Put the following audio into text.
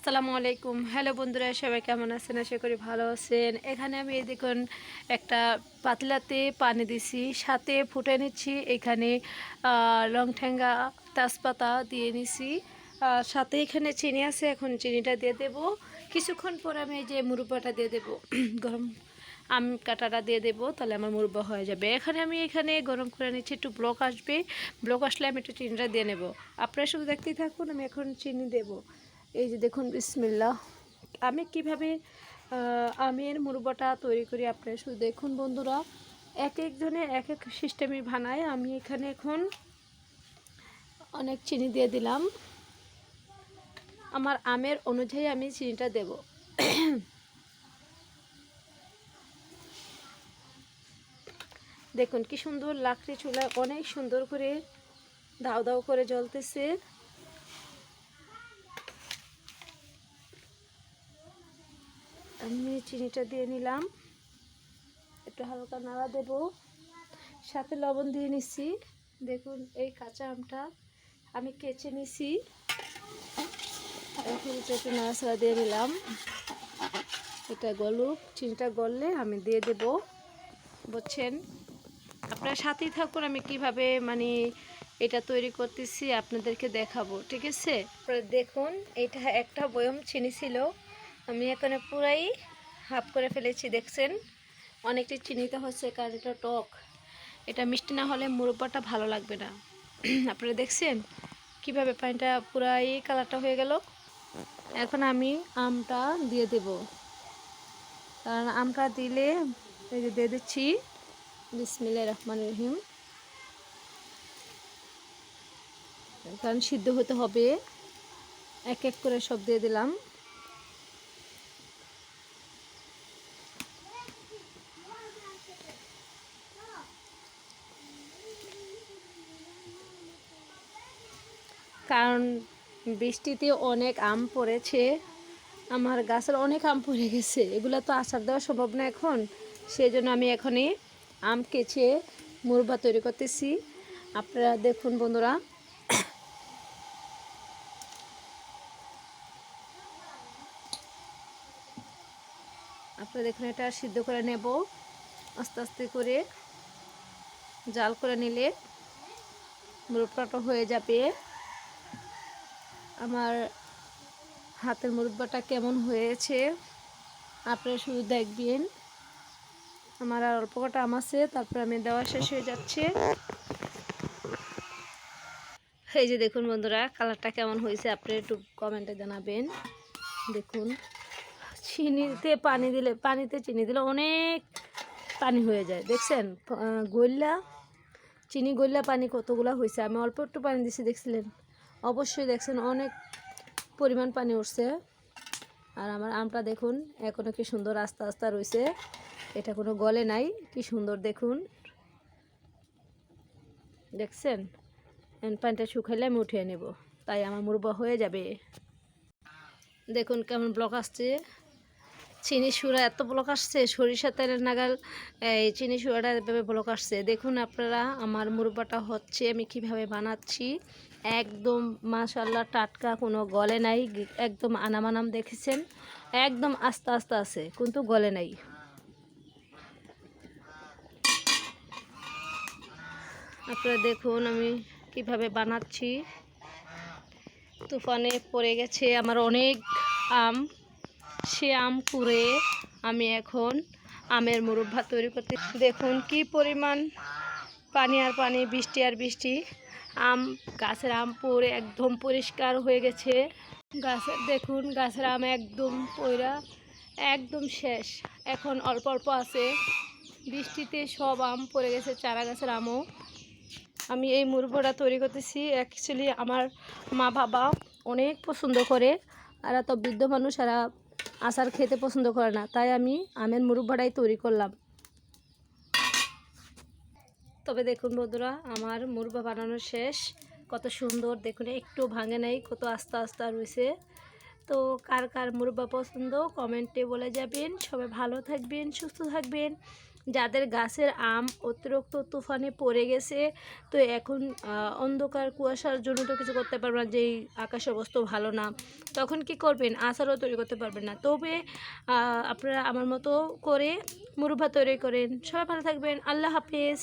আসসালামু আলাইকুম। হ্যালো বন্ধুরা, সবাই কেমন আছেন? আশা করি ভালো আছেন। এখানে আমি এই দেখুন একটা পাতলাতে পানি দিছি, সাথে ফুটে নিচ্ছি। এখানে লং ঠ্যাঙ্গা তেজপাতা দিয়ে নিছি, সাথে এখানে চিনি আছে। এখন চিনিটা দিয়ে দেব। কিছুক্ষণ পর আমি এই যে মুরব্বাটা দিয়ে দেব, গরম আম কাটাটা দিয়ে দেবো, তাহলে আমার মুরব্বা হয়ে যাবে। এখানে গরম করে নিচ্ছি, একটু ব্লক আসবে। ব্লক আসলে আমি একটু চিনিটা দিয়ে নেব। আপনারা শুধু দেখতেই থাকুন, আমি এখন চিনি দেব। এই যে দেখুন, বিসমিল্লাহ। আমি কিভাবে আমের মুরব্বাটা তৈরি করি আপনারা শুধু দেখুন বন্ধুরা। এক একজনে এক এক সিস্টেমে বানায়। আমি এখানে এখন অনেক চিনি দিয়ে দিলাম। আমার আমের অনুযায়ী আমি চিনিটা দেব। দেখুন কি সুন্দর লাকড়ি চুলায় অনেক সুন্দর করে দাও দাও করে জ্বলতেছে। আমি চিনিটা দিয়ে নিলাম, একটু হালকা নাড়া দেব, সাথে লবণ দিয়ে নিছি। দেখুন এই কাঁচা আমটা আমি কেচে নিছি, এখন একটু নাড়াচাড়া দিয়ে নিলাম। এটা গলুক, চিনিটা গললে আমি দিয়ে দেব, বুঝছেন? আপনার সাথেই থাকুন, আমি কিভাবে এটা তৈরি করতেছি আপনাদেরকে দেখাবো, ঠিক আছে? আপনারা দেখুন, এটা একটা বয়ম চিনি ছিল, আমি এখানে পুরাই হাফ করে ফেলেছি। দেখছেন অনেকটা চিনিতে হচ্ছে, কারণ এটা টক। এটা মিষ্টি না হলে মুরব্বাটা ভালো লাগবে না। আপনারা দেখছেন কিভাবে পানিটা পুরাই কালারটা হয়ে গেল। এখন আমি আমটা দিয়ে দেব, কারণ আমটা দিলে এই যে দিয়ে দিচ্ছি। বিসমিল্লাহির রহমানির রহিম। কারণ সিদ্ধ হতে হবে, এক এক করে সব দিয়ে দিলাম। কারণ বৃষ্টিতে অনেক আম পড়েছে, আমার গাছের অনেক আম পড়ে গেছে, এগুলো তো আচার দেওয়া সম্ভব না এখন। সেই জন্য আমি এখনই আম কেচে মুরব্বা তৈরি করতেছি। আপনারা দেখুন বন্ধুরা। আপনারা দেখুন, এটা সিদ্ধ করে নেব আস্তে আস্তে করে। জাল করে নিলে মুরব্বাটা হয়ে যাবে। আমার হাতের মুরব্বাটা কেমন হয়েছে আপনারা শুধু দেখবেন। আমার আর অল্প কটা আম আছে, তারপর আমি দেওয়া শেষ হয়ে যাচ্ছে। এই যে দেখুন বন্ধুরা, কালারটা কেমন হয়েছে আপনারা একটু কমেন্টে জানাবেন। দেখুন, চিনিতে পানি দিলে, পানিতে চিনি দিলে অনেক পানি হয়ে যায়। দেখছেন গইল্লা, চিনি গইল্লা পানি কতগুলো হয়েছে। আমি অল্প একটু পানি দিছি, দেখছিলেন? অবশ্যই দেখছেন অনেক পরিমাণ পানি উঠছে। আর আমার আমটা দেখুন এখনও কি সুন্দর আস্তে আস্তে রয়েছে, এটা কোনো গলে নাই। কি সুন্দর দেখুন, দেখছেন? পানিটা শুকাইলে আমি উঠিয়ে নেব, তাই আমার মুরব্বা হয়ে যাবে। দেখুন কেমন ব্লক আসছে, চিনি সুরা এত ব্লক আসছে, সরিষা তেলের নাগাল এই চিনি সুরাটা এভাবে ব্লক আসছে। দেখুন আপনারা আমার মুরব্বাটা হচ্ছে, আমি কিভাবে বানাচ্ছি। একদম মাশাআল্লাহ টাটকা, কোনো গলে নাই, একদম আনামানাম। দেখেছেন একদম আস্তে আস্তে আছে, কিন্তু গলে নাই। আপনারা দেখুন আমি কিভাবে বানাচ্ছি। তুফানে পড়ে গেছে আমার অনেক আম, সে আম কুড়ে আমি এখন আমের মুরব্বা তৈরি করতে। দেখুন কি পরিমাণ পানি আর পানি, বৃষ্টি আর বৃষ্টি। আম, গাছের আম পড়ে একদম পরিষ্কার হয়ে গেছে। গাছের দেখুন, গাছের আম একদম পইরা একদম শেষ, এখন অল্প অল্প আছে। বৃষ্টিতে সব আম পড়ে গেছে, চারা গাছের আমও। আমি এই মুরব্বাটা তৈরি করতেছি। অ্যাকচুয়ালি আমার মা বাবা অনেক পছন্দ করে, আর তো বৃদ্ধ মানুষ, এরা আচার খেতে পছন্দ করে না, তাই আমি আমের মুরব্বাটাই তৈরি করলাম। তবে দেখুন বন্ধুরা, আমার মুরব্বা বানানো শেষ। কত সুন্দর দেখুন, একটু ভাঙে নাই, কত আস্তে আস্তে রয়েছে। তো কার কার মুরব্বা পছন্দ কমেন্টে বলে যাবেন। সবাই ভালো থাকবেন, সুস্থ থাকবেন। যাদের গাছের আম অতিরিক্ত তুফানে পড়ে গেছে, তো এখন অন্ধকার কুয়াশার জন্য তো কিছু করতে পারবেন না, যেই আকাশের অবস্থা ভালো না, তখন কি করবেন, আচারও তৈরি করতে পারবেন না। তবে আপনারা আমার মতো করে মুরব্বা তৈরি করেন। সবাই ভালো থাকবেন, আল্লাহ হাফেজ।